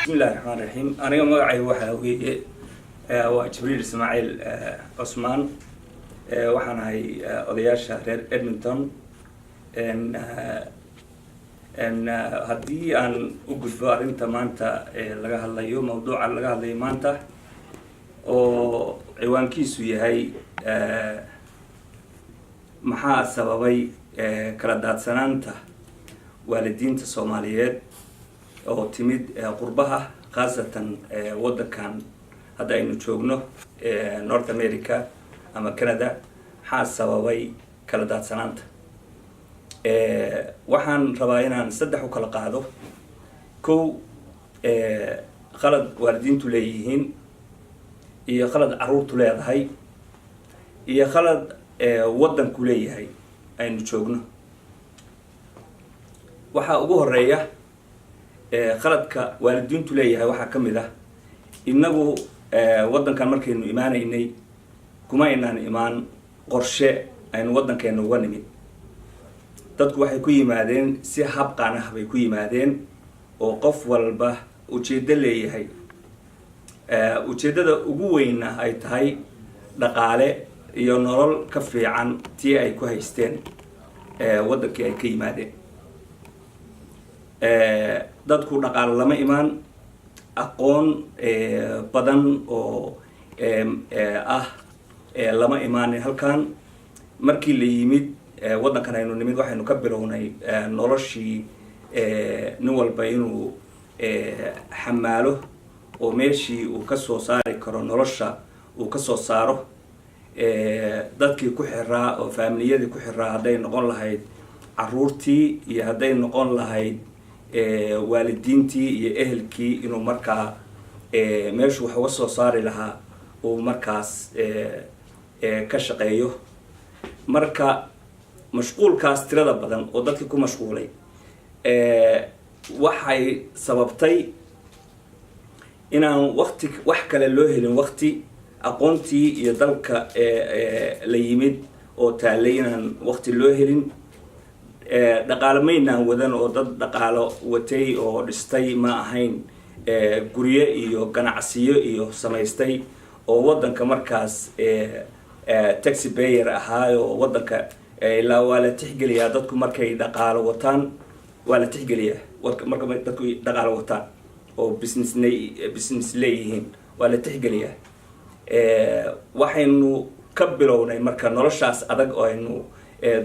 بسم الله الرحمن الرحيم. أنا مقعي وحوي وجبريل إسماعيل عثمان وحنا هاي أضياش رير إدمنتون إن هدي أن أقول فارنت مانتا لقاها الله يوم موضوع لقاها الله مانتا وعوان كيسو هاي محا سببي كردات سنانتا والدين الصوماليات oo timid qurbaha khaasatan wadankan hadda aynu joogno North America ama Canada xaa sababay kala daadsanaanta waxaan rabaa inaan saddex u kala qaado kow qalad waalidiintu leeyihiin iyo qalad caruurtu leedahay iyo qalad wadanku leeyahay aynu joogno waxa ugu horeeya qaladka waalidiintu leeyahay waxa kamid ah inagu wadankan markaynu imaanaynay kuma inaan imaan qorshe aynu wadankeena uga nimid dadku waxay ku yimaadeen si habqaan ah bay ku yimaadeen oo qof walba ujeedo leeyahay ujeedada ugu weyn ay tahay dhaqaale iyo nolol ka fiican tii ay ku haysteen wadankii ay ka yimaadeen dadku dhaqaale lama imaan aqoon badan oo lama imaanin halkan markii la yimid wadankan aynu nimid waxaynu ka bilownay noloshii nin walba inuu xamaalo oo meeshii uu ka soo saari karo nolosha uu ka soo saaro dadkii ku xiraa oo faamiliyadii ku xiraa hadday noqon lahayd caruurtii iyo hadday noqon lahayd waalidiintii iyo ehelkii inuu markaa meeshu wax uga soo saari lahaa uu markaas ka shaqeeyo marka mashquulkaas tirada badan oo dadkii ku mashquulay waxay sababtay inaan waqti wax kale loo helin waqti aqoontii iyo dalka la yimid oo taalay inaan waqti loo helin dhaqaale maynaan wadan oo dad dhaqaalo watay oo dhistay ma ahayn guryo iyo ganacsiyo iyo samaystay oo wadanka markaas taxi payer ahaa oo wadanka ilaa waa la tixgeliyaa dadku markay dhaqaalo wataan waa la tixgeliyaa marka dadku dhaqaalo wataan oo business leeyihiin waa la tixgeliyaa waxaynu ka bilownay marka noloshaas adag oo aynu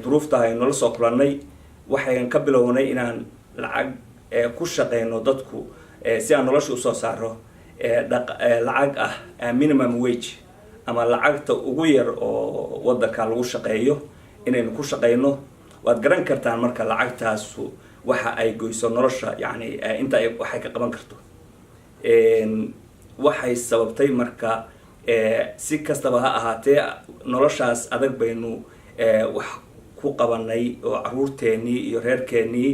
duruufta aynu la soo kulannay waxaan ka bilownay inaan lacag ku shaqeyno dadku si aan nolosha u soo saaro lacag ah minimum wage ama lacagta ugu yar oo wadanka lagu shaqeeyo inaynu ku shaqeyno waad garan kartaan marka lacagtaas waxa ay goyso nolosha yani inta ay waxay ka qaban karto waxay sababtay marka si kastaba ha ahaatee noloshaas adag baynu wax ku qabanay oo caruurteennii iyo reerkeennii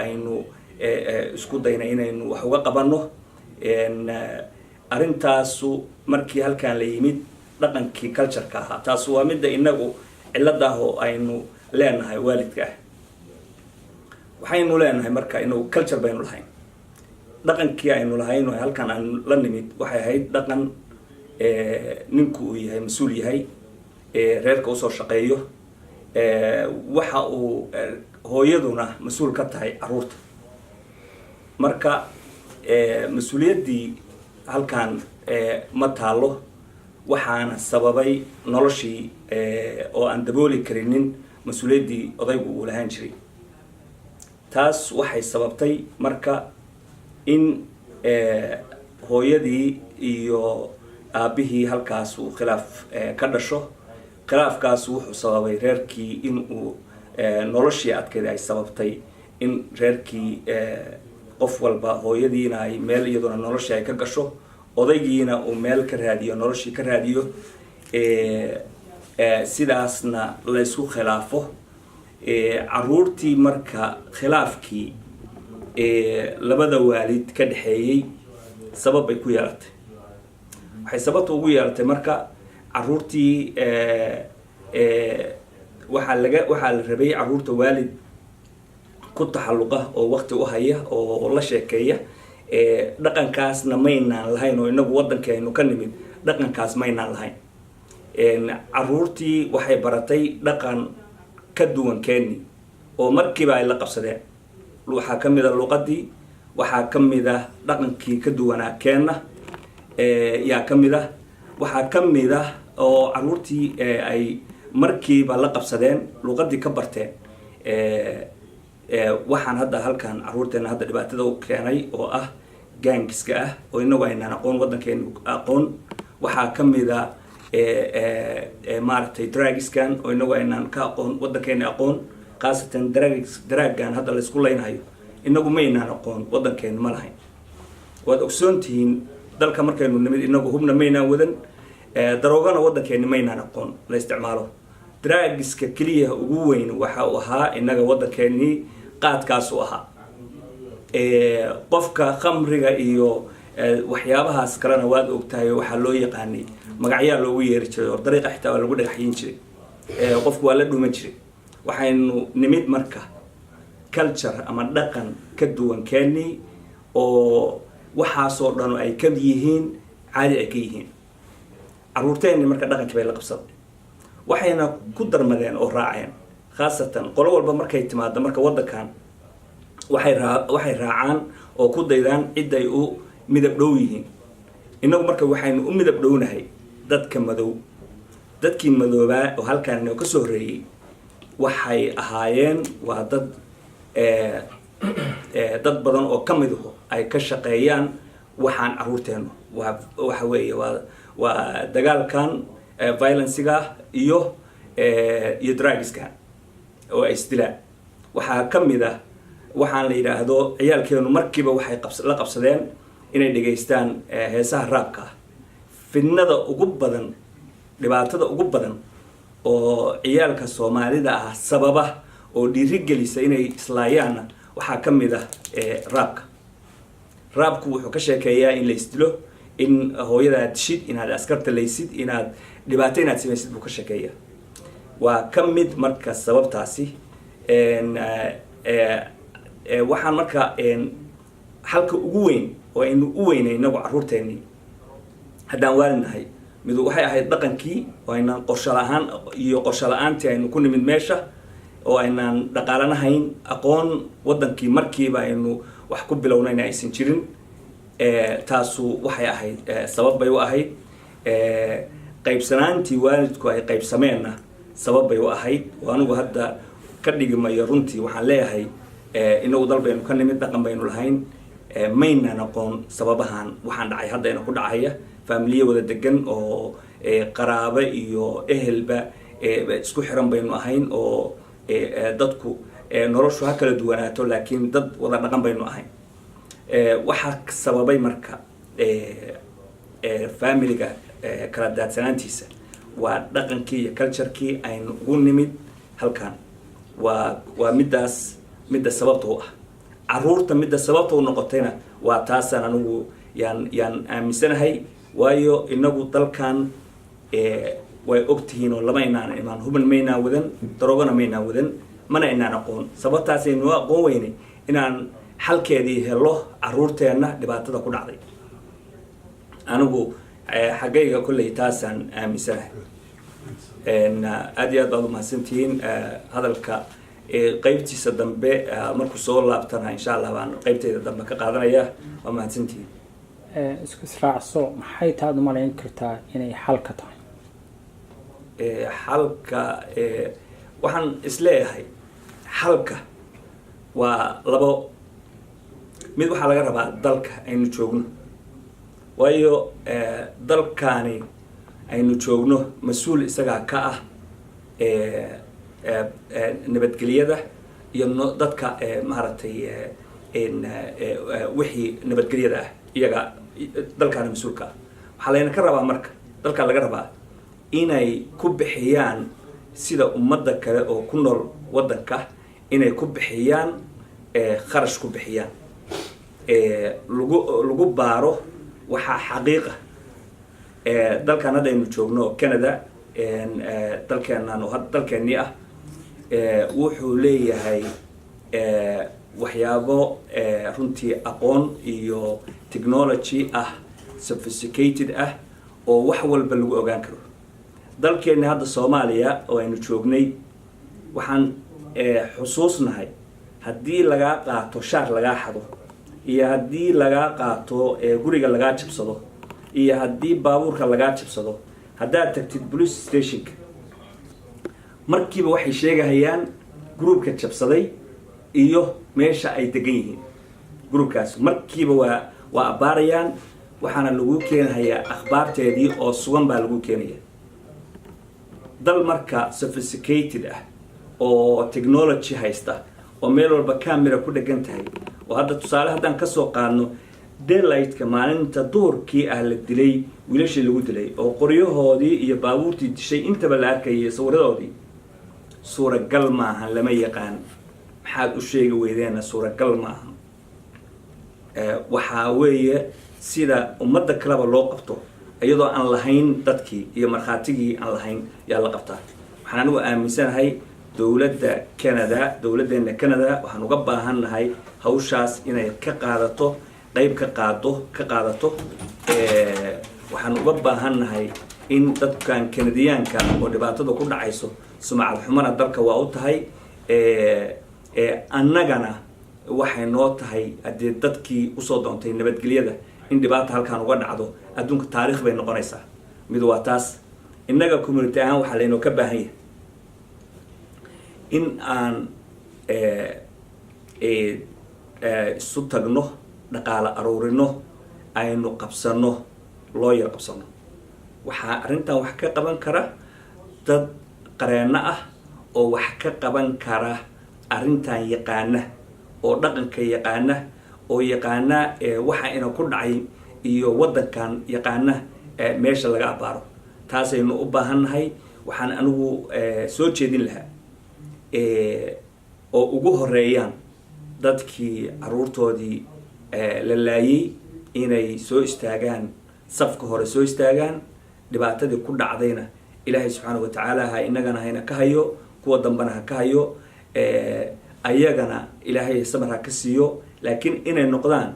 aynu isku daynay inaynu wax uga qabanno arrintaasu markii halkan la yimid dhaqankii culture-ka ahaa taasu waa midda inagu cillad ah oo aynu leenahay waalidka ah waxaynu leenahay marka inuu culture baynu lahayn dhaqankii aynu lahayn oo halkan aan la nimid waxay ahayd dhaqan ninku uu yahay mas-uul yahay reerka usoo shaqeeyo waxa uu hooyaduna mas-uul ka tahay caruurta marka mas-uuliyaddii halkan ma taalo waxaana sababay noloshii oo aan dabooli karinin mas-uuliyaddii odaygu uu lahaan jiray taas waxay sababtay marka in hooyadii iyo aabihii halkaas uu khilaaf ka dhasho khilaafkaas wuxuu sababay reerkii in uu noloshii adkeed ay sababtay in reerkii qof walba hooyadiina ay meel iyaduna noloshii ay ka gasho odaygiina uu meel ka raadiyo noloshii ka raadiyo sidaasna la isku khilaafo caruurtii marka khilaafkii labada waalid ka dhaxeeyay sabab bay ku yeelatay waxay sababta ugu yeelatay marka caruurtii waxaa la rabay caruurta waalid ku taxalluqa oo waqti u haya oo la sheekeeya dhaqankaasna maynaan lahayn oo inagu waddankeenu ka nimid dhaqankaas maynaan lahayn. caruurtii waxay baratay dhaqan ka duwan keeni oo markiiba ay la qabsadeen. waxaa ka mid ah luqadii, waxaa ka mid ah dhaqankii ka duwanaa keenna yaa ka mid ah, waxaa ka mid ah oo caruurtii ay markiiba la qabsadeen luqadii ka barteen. waxaan hadda halkan caruurteena hadda dhibaatada u keenay oo ah gaangiska ah oo inagu aynaan aqoon, waddankeenu aqoon. waxaa ka mid ah maaragtay dragiskan oo inagu aynaan ka aqoon, waddankeena aqoon. khaasatan daraagan hadda la isku leynhayo inagu maynaan aqoon, waddankeenu ma lahayn. waad ogsoon tihiin dalka markaynu nimid inagu hubna maynaan wadan, daroogana waddankeeni maynaan aqoon la isticmaalo. dragiska keliya ugu weyn waxa uu ahaa inaga waddankeenii qaadkaas u ahaa. qofka khamriga iyo waxyaabahaas kalena waad ogtahay, waxaa loo yaqaanay magacyaa loogu yeeri jiray oo dariiqa xitaa waa lagu dhagaxyin jiray, qofku waa la dhuman jiray. waxaynu nimid marka culture ama dhaqan ka duwan keeni oo waxaasoo dhan ay ka yihiin caadi ay ka yihiin. caruurteenni marka dhaqankii bay la qabsaday, waxayna ku darmadeen oo raaceen. khaasatan qolo walba markay timaado marka waddankan waxay raacaan oo ku daydaan cid ay u midab dhow yihiin. inagu marka waxaynu u midab dhownahay dadka madow. dadkii madoobaa oo halkaan ka soo horreeyey waxay ahaayeen waa dad dad badan oo ka mid aho ay ka shaqeeyaan waxaan caruurteenu waxa weeye waa dagaalkan violencega iyo dragiska oo ay isdilaan. waxaa ka mid ah waxaan la yidhaahdo ciyaalkeenu markiiba waxay la qabsadeen inay dhegaystaan heesaha raabka ah. fidnada ugu badan, dhibaatada ugu badan oo ciyaalka soomaalida ah sababa oo dhiirigelisa inay islaayaanna waxaa ka mid ah raabka. raabku wuxuu ka sheekeeyaa in la isdilo, in hooyadaad dishid, inaad askarta laysid, inaad dhibaato inaad samaysid buu ka sheekeeyaa. waa ka mid marka sababtaasi. waxaan marka halka ugu weyn oo aynu u weynay inagu caruurteennii haddaan waalinahay midu waxay ahayd dhaqankii oo aynaan qorsho la-aan iyo qorsho la-aantii aynu ku nimid meesha, oo aynaan dhaqaalanahayn, aqoon waddankii markiiba aynu wax ku bilownayna aysan jirin. taasu waxay ahayd sabab bay u ahayd. qaybsanaantii waalidku ay qaybsameenna sabab bay u ahayd. oo anigu hadda ka dhigimayo runtii waxaan leeyahay inagu dal baynu ka nimid, dhaqan baynu lahayn, maynaan aqoon sababahan waxaan dhacay haddayna ku dhacaya. faamiliye wada degan oo qaraabo iyo ehelba isku xiran baynu ahayn, oo dadku noloshu ha kala duwanaato laakiin dad wada dhaqan baynu ahayn. waxaa sababay marka familiga kala daadsanaantiisa waa dhaqankii iyo culturekii aynu ugu nimid halkan. waa midda sababta u ah. caruurta midda sababta u noqotayna waa taasaan anigu yaan aaminsanahay. waayo inagu dalkan way ogtihiin oo lama inaan imaan, huban maynaan wadan, daroogana maynaan wadan, mana inaan aqoon. sababtaasaynu aqoon weynay inaan xalkeedii helo caruurteenna dhibaatada ku dhacday. anigu xaggayga kolley taasaan aaminsanahay. aad iyo aad baad umahadsantihiin. hadalka qaybtiisa dambe markuu soo laabtana insha allah baan qaybteyda dambe ka qaadanaya. waa mahadsantihiin. isku israacso maxay taad u malayn kartaa inay xalka tahay? xalka waxaan isleeyahay xalka waa labo mid. waxaa laga rabaa dalka aynu joogno, waayo dalkaani aynu joogno mas-uul isagaa ka ah nabadgelyada iyo dadka maaragtay wixii nabadgelyada ah iyaga dalkaana mas-uulka ah. waxaa layna ka rabaa marka dalkaa laga rabaa inay ku bixiyaan sida ummadda kale oo ku nool waddanka, inay ku bixiyaan kharash ku bixiyaan, lagu baaro waxaa xaqiiqa. dalkan hadda aynu joogno Canada, dalkeennan oo hadda dalkeennii ah, wuxuu leeyahay waxyaabo runtii aqoon iyo technology sophisticated oo wax walba lagu ogaan karo. dalkeena hadda Soomaaliya oo aynu joognay waxaan xusuusnahay haddii laga qaato shaar laga xado iyo haddii laga qaato guriga laga jabsado iyo haddii baabuurka laga jabsado haddaad tagtid police station markiiba waxay sheegayaan groupka jabsaday iyo meesha ay degan yihiin. groupkaas markiiba waa abaarayaan waxaana lagu keenayaa akhbaarteedii oo sugan baa lagu keenayaa. dal marka sophisticated oo technology haysta oo meel walba camera ku dhagan tahay oo hadda tusaale haddaan ka soo qaadno daylightka maalinta duurkii la dilay wiilashii lagu dilay oo qoryahoodii iyo baabuurtii dishay intaba la arkayay sawiradoodii suuragal maaha lama yaqaan maxaad u sheegi weydeena suuragal maaha. waxaa weeye sida ummadda kaleba loo qabto iyadoo aan lahayn dadkii iyo markhaatigii aan lahayn yaa la qabtaa. waxaan anigu aaminsanahay dowladda Canada dowladdeena Canada waxaan uga baahannahay hawshaas inay ka qaadato qayb ka qaadato waxaan uga baahannahay in dadkan Canadiyaanka oo dhibaatada ku dhacayso sumcad xumana dalka waa u tahay annagana waxay noo tahay haddii dadkii usoo doontay nabadgelyada in dhibaato halkaan uga dhacdo adduunka taariikh bay noqonaysaa. mid waa taas innaga community ahaan waxaa laynoo ka baahan yahay in aan isu tagno dhaqaale aruurino aynu qabsano lawyer qabsano. waxaa arrintan wax ka qaban kara dad qareeno oo wax ka qaban kara arrintan yaqaana oo dhaqanka yaqaana oo yaqaana waxa ina ku dhacay iyo wadankan yaqaana meesha laga abaaro. taasaynu u baahannahay. waxaan anigu soo jeedin lahaa oo ugu horeeyaan dadkii caruurtoodii la laayay inay soo istaagaan safka hore soo istaagaan dhibaatadii ku dhacdayna ilaahay subxaanahu wa tacaala inagana hayna ka hayo kuwa dambana ha ka hayo ayagana ilaahay samar ha ka siiyo. laakiin inay noqdaan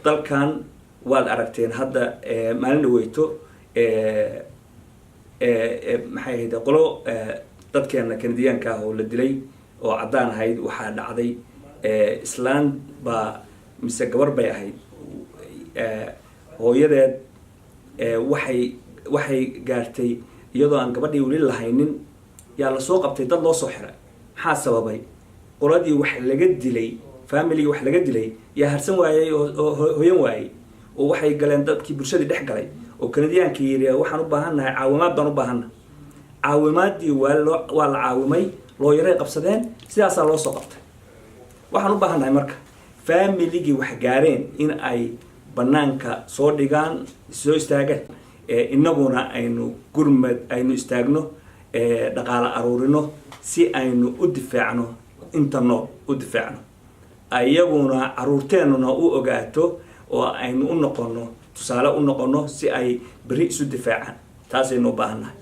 dalkan waad aragteen hadda maalin dhaweyto maxay ahayd qolo dadkeena Canadiyaanka oo la dilay oo caddaan ahayd waxaa dhacday islaan baa mise gabar bay ahayd hooyadeed waxay gaartay iyadoo aan gabadhii weli lahaynin yaa la soo qabtay dad loo soo xiray. maxaa sababay? qoladii wax laga dilay family wax laga dilay yaa harsan waayay oo hooyan waayay oo waxay galeen dadkii bulshadii dhex galay oo Canadiyaanka yiri waxaan u baahannahay caawimaad baan u baahannahay. caawimaadii waa la caawimay looyaray qabsadeen sidaasaa loo soo qabtay. waxaan u baahannahay marka familygii wax gaareen in ay banaanka soo dhigaan soo istaagaan inaguna aynu gurmad aynu istaagno dhaqaale aruurino si aynu u difaacno inta nool u difaacno ayaguna caruurteenuna u ogaato oo aynu u noqono tusaale u noqono si ay bari isu difaacaan. taasaynu u baahannahay.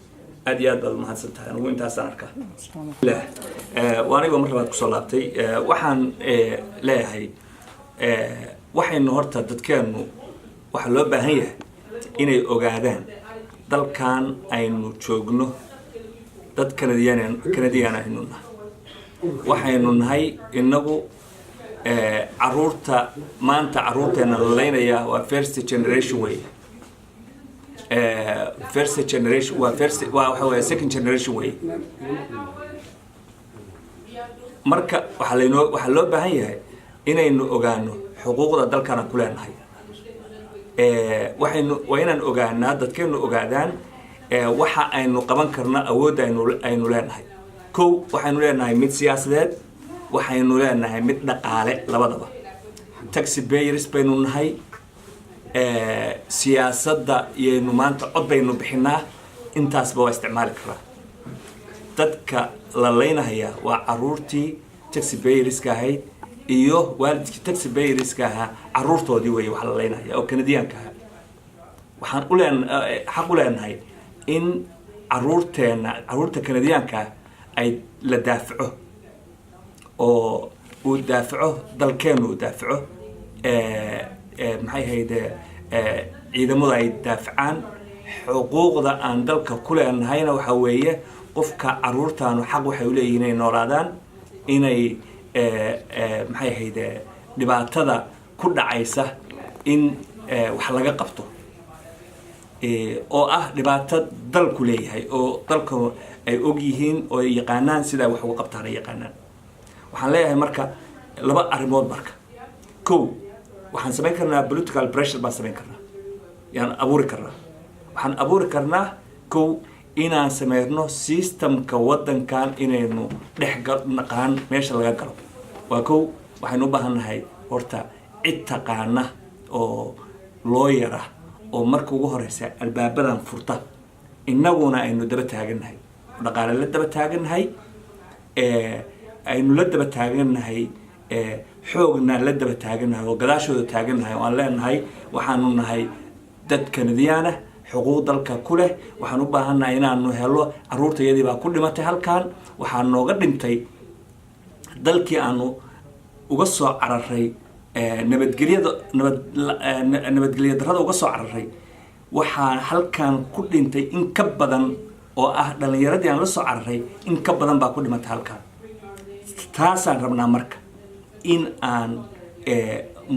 aad iyo aad baad mahadsantahay. anigu intaasaan arkaa. waaniga mar labaad kusoo laabtay waxaan leeyahay waxaynu horta dadkeenu waxaa loo baahan yahay inay ogaadaan dalkan aynu joogno dad Canadian aynu nahay. waxaynu nahay inagu caruurta maanta caruurteena laleynaya waa first generation way. first generation waa second generation way. marka waxaa loo baahan yahay inaynu ogaano xuquuqda dalkana ku leenahay. waa inaan ogaanaa dadkeenu ogaadaan waxa aynu qaban karna awoodda aynu leenahay. kow waxaynu leenahay mid siyaasadeed waxaynu leenahay mid dhaqaale labadaba. taxi payers baynu nahay siyaasadda iyaynu maanta cod baynu bixinaa intaasba waa isticmaali karaa. dadka la leynahaya waa caruurtii taxi payerska ahayd iyo waalidkii taxi payerska ahaa caruurtoodii weeye wax la leynahaya oo Canadiyaanka ahaa. waxaan xaq u leenahay in caruurta Canadiyaanka ay la daafaco oo uu daafaco dalkeenu uu daafaco maxay hayde ciidamadu ay daafacaan xuquuqda aan dalka ku leenahayna waxa weeye qofka caruurtaanu xaq waxay u leeyihiin inay noolaadaan inay maxay hayde dhibaatada ku dhacaysa in wax laga qabto oo ah dhibaato dalku leeyahay oo dalka ay og yihiin oo ay yaqaanaan sidaa wax uga qabtaan ay yaqaanaan waxaan leeyahay marka laba arrimood marka kow waxaan samayn karnaa political pressure baan samayn karnaa yaan abuuri karnaa waxaan abuuri karnaa kow inaan sameyno systemka waddankan inaynu naqaan meesha laga galo waa kow waxaynu u baahan nahay horta cid taqaana oo lawyer ah oo marka ugu horeysa albaabadan furta innaguna aynu daba taagannahay dhaqaale la daba taagannahay aynu la daba taagannahay xoogna la daba taagannahay oo gadaashooda taagannahay oo aan leenahay waxaanu nahay dad kanadiyaana xuquuq dalka ku leh waxaan u baahannahay inaanu helo caruurtayadii baa ku dhimatay halkan waxaa nooga dhintay dalkii aanu uga soo cararay nabadgelyo darrada uga soo cararay waxaa halkan ku dhintay in ka badan oo ah dhalinyaradii aan la soo cararay in ka badan baa ku dhimatay halkan taasaan rabnaa marka in aan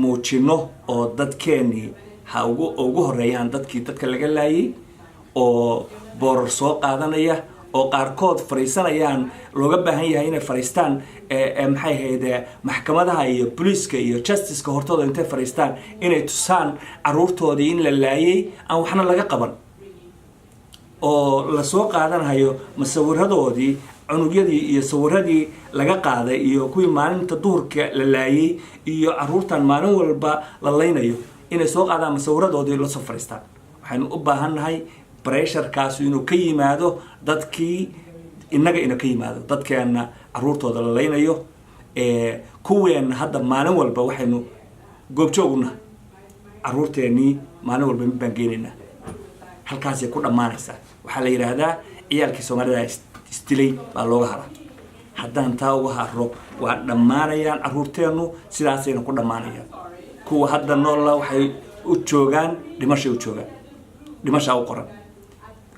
muujino oo dadkeenii ha ugu horeeyaan dadkii dadka laga laayay oo boorar soo qaadanaya oo qaarkood fariisanayaan looga baahan yahay inay fariistaan maxay ahayd maxkamadaha iyo booliiska iyo justiceka hortooda intay fariistaan inay tusaan caruurtoodii in la laayay aan waxna laga qaban oo lasoo qaadanayo masawiradoodii cunugyadii iyo sawiradii laga qaaday iyo kuwii maalinta duhurka la laayay iyo caruurtan maalin walba la laynayo inay soo qaadaan masawiradoodii la soo fariistaan waxaynu u baahan nahay pressurekaas inuu ka yimaado dadkii innaga inuu ka yimaado dadkeena caruurtooda la laynayo kuweena hadda maalin walba waxaynu goobjoogna caruurteenii maalin walba mid baan geenaynaa halkaasay ku dhammaanaysaa waxaa la yidhaahdaa ciyaalkii soomaalida isdilay baa looga haraa haddaan taa uga haro waa dhammaanayaan caruurteennu sidaasayna ku dhammaanayaan kuwa hadda noolla waxay u joogaan dhimashay u joogaan dhimashaa u qoran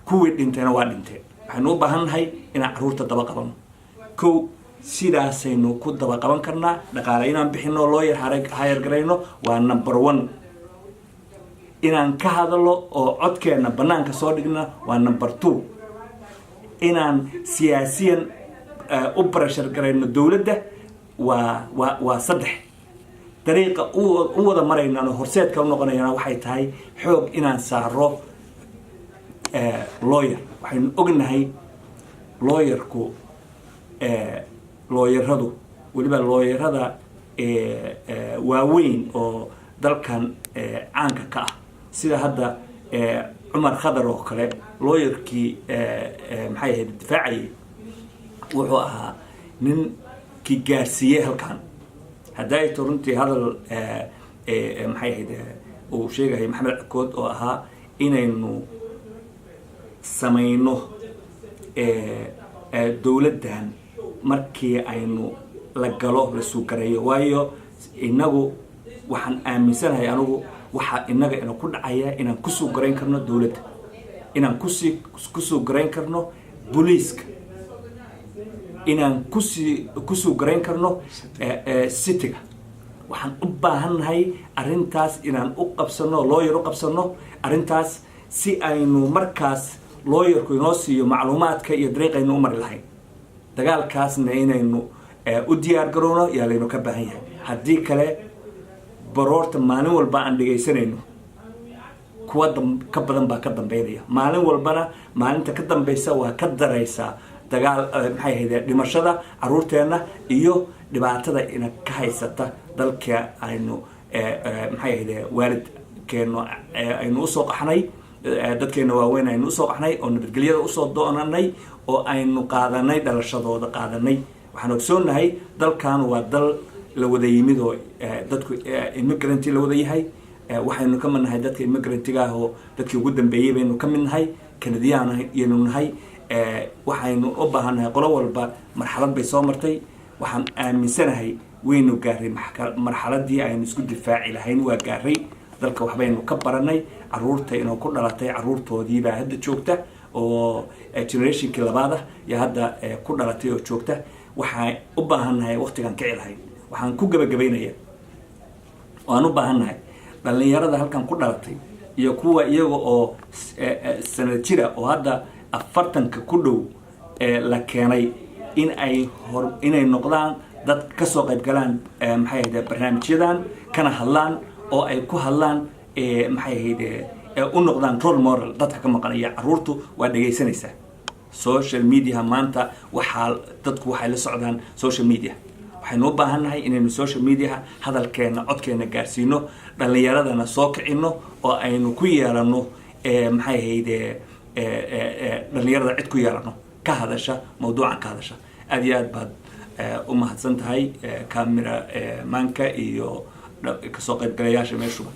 kuwii dhinteena waa dhinteen waxaynu u baahan nahay inaan caruurta daba qabano kow sidaasaynu ku daba qaban karnaa dhaqaale inaan bixino loo hayargarayno waa number 1 inaan ka hadalo oo codkeena banaanka soo dhigna waa number 2 inaan siyaasiyan u pressure garayno dawladda waa 3 dariiqa u wada maraynaan oo horseedka u noqonayana waxay tahay xoog inaan saaro lawyer waxaynu ognahay lawyeradu weliba lawyerada waaweyn oo dalkan caanka ka ah sida hadda cumar khadar oo kale lawyerkii maxay ahayd difaacayay wuxuu ahaa ninkii gaarsiiyey halkan haddaayto runtii hadal maxay ahayd uu sheegayay maxamed cakood oo ahaa inaynu samayno dawladdan markii aynu la galo la suugareeyo waayo inagu waxaan aaminsanahay anigu waxaa inaga ina ku dhacaya inaan kusoo garayn karno dawladda inaan kusoo garayn karno booliiska inaan kusoo garayn karno cityga waxaan u baahannahay arrintaas inaan u qabsano lawyer u qabsano arrintaas si aynu markaas lawyerku inoo siiyo macluumaadka iyo dariiqaynu u mari lahayn dagaalkaasna inaynu u diyaar garowno yaa laynu ka baahan yahay haddii kale baroorta maalin walba aan dhegaysanayno kuwa ka badan baa ka dambeynaya maalin walbana maalinta ka dambeysa waa ka daraysaa dagaal maxay ahayd dhimashada caruurteena iyo dhibaatada ina ka haysata dalka aynu maxay ahayd waalidkeenu aynu usoo qaxnay dadkeena waaweyn aynu usoo qaxnay oo nabadgelyada usoo doonanay oo aynu qaadanay dhalashadooda qaadanay waxaan ogsoonahay dalkan waa dal la wada yimid oo dadku immigrant la wada yahay waxaynu ka midnahay dadka immigrantga ah oo dadkii ugu dambeeyay baynu ka midnahay kanadiyaan ayaynu nahay waxaynu u baahannahay qolo walba marxalad bay soo martay waxaan aaminsanahay waynu gaaray marxaladii aynu isku difaaci lahayn waa gaaray dalka waxbaynu ka baranay caruurta inuu ku dhalatay caruurtoodii baa hadda joogta oo generationkii labaad ah iyo hadda ku dhalatay oo joogta waxaan u baahannahay waqtigan kici lahayn waxaan ku gabagabaynayaa waan u baahannahay dhalinyarada halkan ku dhalatay iyo kuwa iyaga oo sanad jira oo hadda 40 ku dhow la keenay inay noqdaan dad ka soo qayb galaan maxay ahayd barnaamijyadan kana hadlaan oo ay ku hadlaan maxay ahayd u noqdaan role model dadka ka maqanaya caruurtu waa dhagaysanaysaa social media maanta dadku waxay la socdaan social media waxaynu u baahannahay inaynu social media hadalkeena codkeena gaarsiino dhalinyaradana soo kicino oo aynu ku yeelano maxay ahayd dhalinyarada cid ku yeelano ka hadasha mawduucan ka hadasha aad iyo aad baad u mahadsan tahay camera maanka iyo kasoo qaybgalayaasha meeshuba